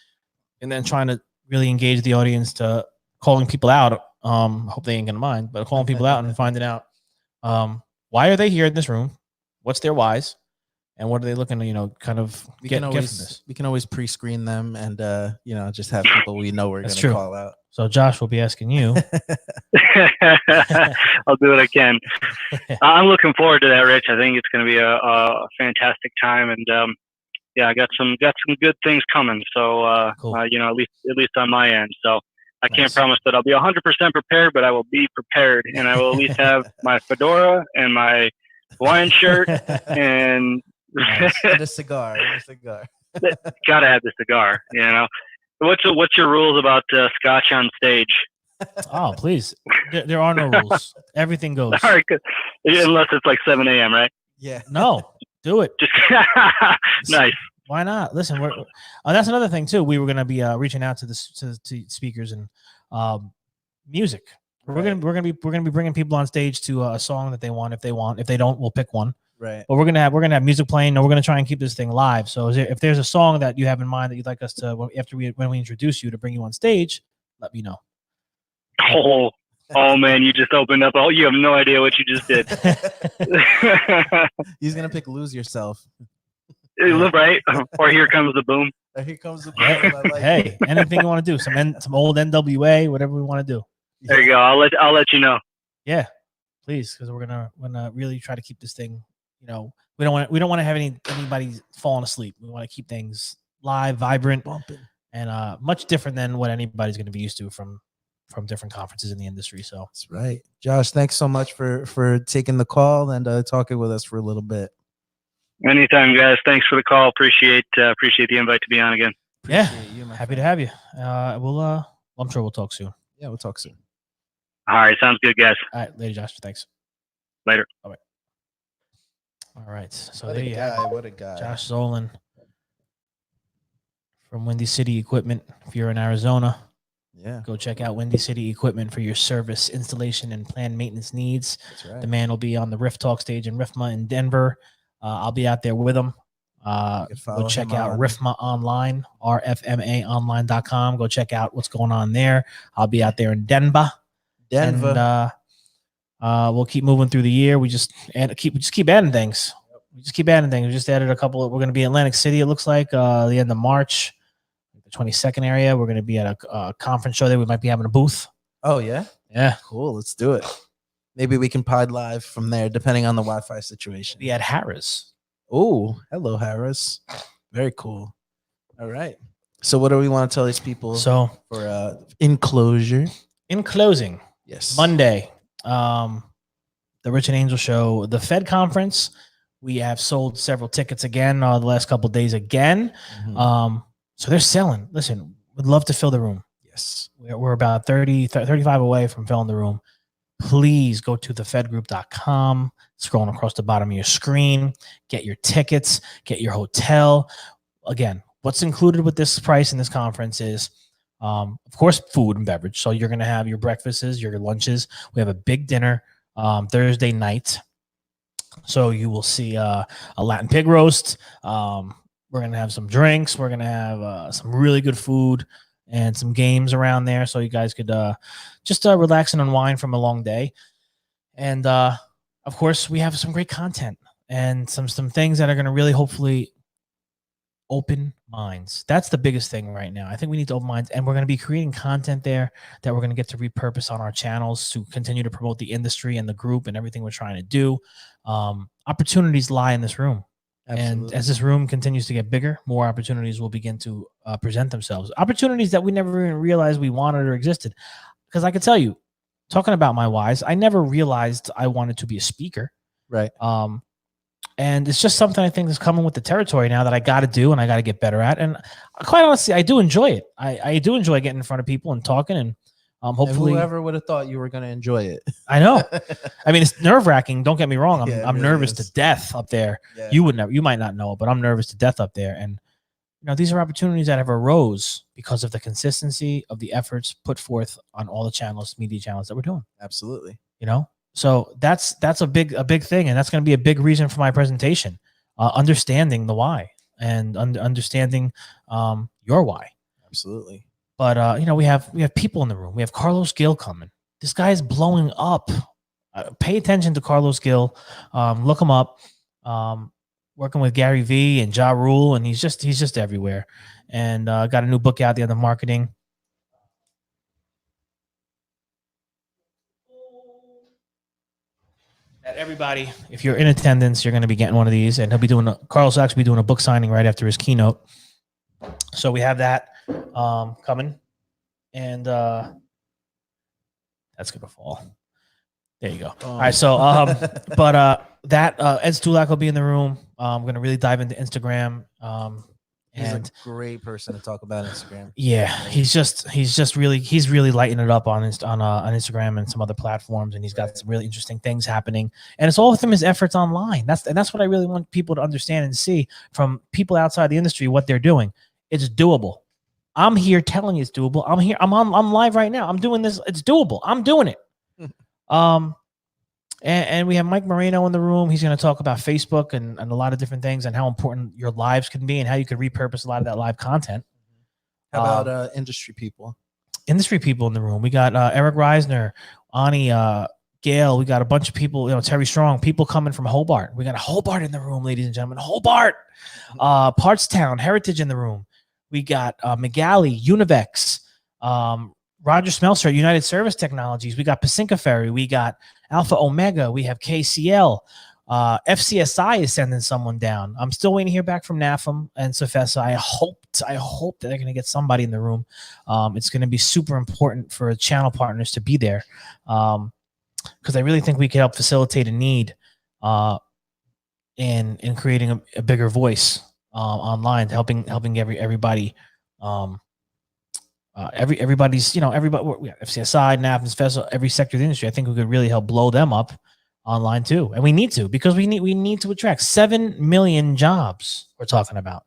and then trying to really engage the audience to calling people out. I hope they ain't gonna mind, but calling people out and finding out why are they here in this room, what's their whys, and what are they looking to, kind of get from this. We can always pre-screen them and just have people we know we're going to call out. So Josh will be asking you. I'll do what I can. I'm looking forward to that, Rich. I think it's going to be a fantastic time, and I got some good things coming. So cool. at least on my end. So I can't promise that I'll be 100% prepared, but I will be prepared, and I will at least have my fedora and my Hawaiian shirt and. Nice. And a cigar. Gotta have the cigar. What's your rules about scotch on stage? Oh, please. There are no rules. Everything goes. All right, good. Unless it's like 7 a.m., right? Yeah. No, do it. Just nice. Why not? Listen, that's another thing too. We were going to be reaching out to speakers and music. We're gonna be bringing people on stage to a song that they want. If they want, if they don't, we'll pick one. Right. But we're gonna have music playing, and we're gonna try and keep this thing live. So if there's a song that you have in mind that you'd like us to, when we introduce you, to bring you on stage, let me know. Oh man, you just opened up. Oh, you have no idea what you just did. He's gonna pick "Lose Yourself." Right? Or "Here Comes the Boom." Here comes the boom. Hey, anything you want to do? Some old NWA, whatever we want to do. There you go. I'll let you know. Yeah, please, because we're gonna really try to keep this thing. We don't want to have anybody falling asleep. We want to keep things live, vibrant, bumping, and much different than what anybody's going to be used to from different conferences in the industry. So that's right. Josh, thanks so much for taking the call and talking with us for a little bit. Anytime, guys. Thanks for the call. Appreciate the invite to be on again. Appreciate you, happy to have you. I'm sure we'll talk soon. Yeah, we'll talk soon. All right, sounds good, guys. All right, later, Josh. Thanks. Later. Bye. All right, so What there a you guy! have it. What a guy! Josh Zolan from Windy City Equipment. If you're in Arizona, go check out Windy City Equipment for your service, installation, and planned maintenance needs. That's right. The man will be on the Riff Talk stage in RIFMA in Denver. I'll be out there with him. Go check out RIFMA online, rfmaonline.com. Go check out what's going on there. I'll be out there in Denver. And we'll keep moving through the year. We just keep adding things. We just added a couple. We're going to be in Atlantic City. It looks like the end of March, the 22nd area. We're going to be at a conference show there. We might be having a booth. Oh yeah, cool. Let's do it. Maybe we can pod live from there, depending on the Wi-Fi situation. We had Harris. Oh, hello, Harris. Very cool. All right. So, what do we want to tell these people? So, for in closing, yes, Monday, the Rich and Angel Show, the Fed conference. We have sold several tickets again the last couple of days again. Mm-hmm. So they're selling. Listen, would love to fill the room. Yes, we're about 35 away from filling the room. Please go to thefedgroup.com, scrolling across the bottom of your screen, get your tickets, get your hotel. Again, what's included with this price in this conference is Of course, food and beverage. So you're going to have your breakfasts, your lunches. We have a big dinner Thursday night. So you will see a Latin pig roast. We're going to have some drinks. We're going to have some really good food and some games around there. So you guys could just relax and unwind from a long day. And of course, we have some great content and some things that are going to really hopefully open minds. That's the biggest thing right now. I think we need to open minds, and we're going to be creating content there that we're going to get to repurpose on our channels to continue to promote the industry and the group and everything we're trying to do. Opportunities lie in this room. Absolutely. And as this room continues to get bigger, more opportunities will begin to present themselves. Opportunities that we never even realized we wanted or existed. Because I can tell you, talking about my whys, I never realized I wanted to be a speaker. Right. And it's just something I think is coming with the territory now that I got to do and I got to get better at. And quite honestly, I do enjoy it. I do enjoy getting in front of people and talking. And hopefully, and whoever would have thought you were going to enjoy it? I know. I mean, it's nerve wracking. Don't get me wrong. I'm Yeah, it really nervous is. to death up there. Yeah. You might not know, but I'm nervous to death up there. And these are opportunities that have arose because of the consistency of the efforts put forth on all the channels, media channels that we're doing. Absolutely. So that's a big thing, and that's going to be a big reason for my presentation. Understanding the why and understanding your why. Absolutely. But we have people in the room. We have Carlos Gill coming. This guy is blowing up. Pay attention to Carlos Gill. Look him up. Working with Gary Vee and Ja Rule, and he's just everywhere. And got a new book out, The End of Marketing. Everybody, if you're in attendance, you're going to be getting one of these, and Carlos will actually be doing a book signing right after his keynote. So we have that coming, and that's going to fall. There you go. All right. So, that Ed Stulak will be in the room. I'm going to really dive into Instagram. He's And a great person to talk about Instagram. yeah, he's really lighting it up on Instagram and some other platforms, and he's got some really interesting things happening. And it's all from his efforts online. That's what I really want people to understand and see from people outside the industry what they're doing. It's doable. I'm here telling you it's doable. I'm live right now. I'm doing this. It's doable. I'm doing it. And we have Mike Moreno in the room. He's going to talk about Facebook and a lot of different things and how important your lives can be and how you could repurpose a lot of that live content. How about industry people? Industry people in the room. We got Eric Reisner, Ani, Gail. We got a bunch of people, Terry Strong, people coming from Hobart. We got a Hobart in the room, ladies and gentlemen. Hobart, Partstown, Heritage in the room. We got McGalley, Univex, Roger Smelser at United Service Technologies. We got Pacinka Ferry. We got Alpha Omega. We have KCL. FCSI is sending someone down. I'm still waiting to hear back from NAFM and Sofesa. I hope that they're going to get somebody in the room. It's going to be super important for channel partners to be there because I really think we could help facilitate a need in creating a bigger voice online, helping everybody. Everybody's, everybody, FCSI, NAFM, Sofesa, every sector of the industry. I think we could really help blow them up online too, and we need to because we need to attract 7 million jobs. We're talking about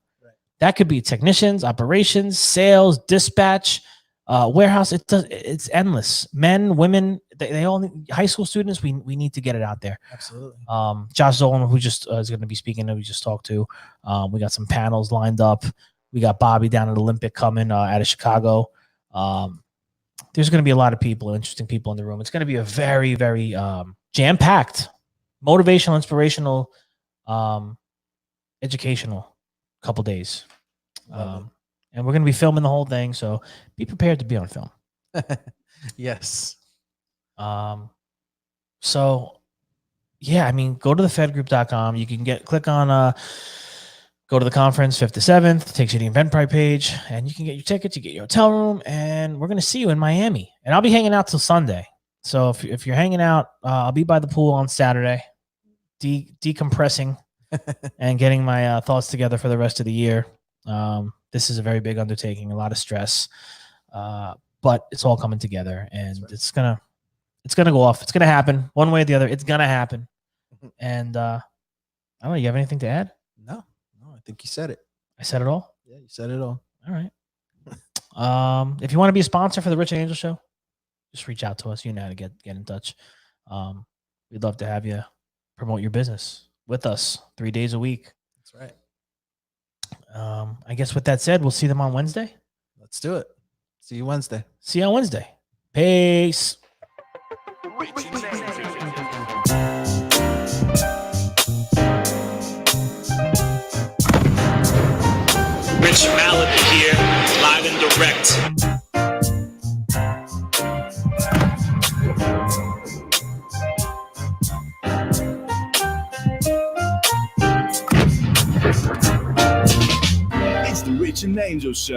that could be technicians, operations, sales, dispatch, warehouse. It's endless. Men, women, they all high school students. We need to get it out there. Absolutely. Josh Zolan, who just is going to be speaking, that we just talked to. We got some panels lined up. We got Bobby down at Olympic coming out of Chicago. There's going to be a lot of people, interesting people in the room. It's going to be a very, very jam-packed, motivational, inspirational, educational couple days. And we're going to be filming the whole thing, so be prepared to be on film. Yes. So, yeah, I mean, go to thefedgroup.com. You can click on go to the conference 5th to 7th, takes you to the Eventbrite page, and you can get your tickets, you get your hotel room, and we're going to see you in Miami. And I'll be hanging out till Sunday. So if you're hanging out, I'll be by the pool on Saturday, decompressing and getting my thoughts together for the rest of the year. This is a very big undertaking, a lot of stress, but it's all coming together, and it's gonna go off. It's gonna happen one way or the other. It's gonna happen. And I don't know. You have anything to add? No, I think you said it. I said it all. Yeah, you said it all. All right. If you want to be a sponsor for the Rich and Angel Show, just reach out to us. You know how to get in touch. We'd love to have you promote your business with us 3 days a week. That's right. I guess with that said, we'll see them on Wednesday. Let's do it. See you Wednesday. See you on Wednesday. Peace. Rich Malibu here, live and direct. It's the Rich and Angel Show.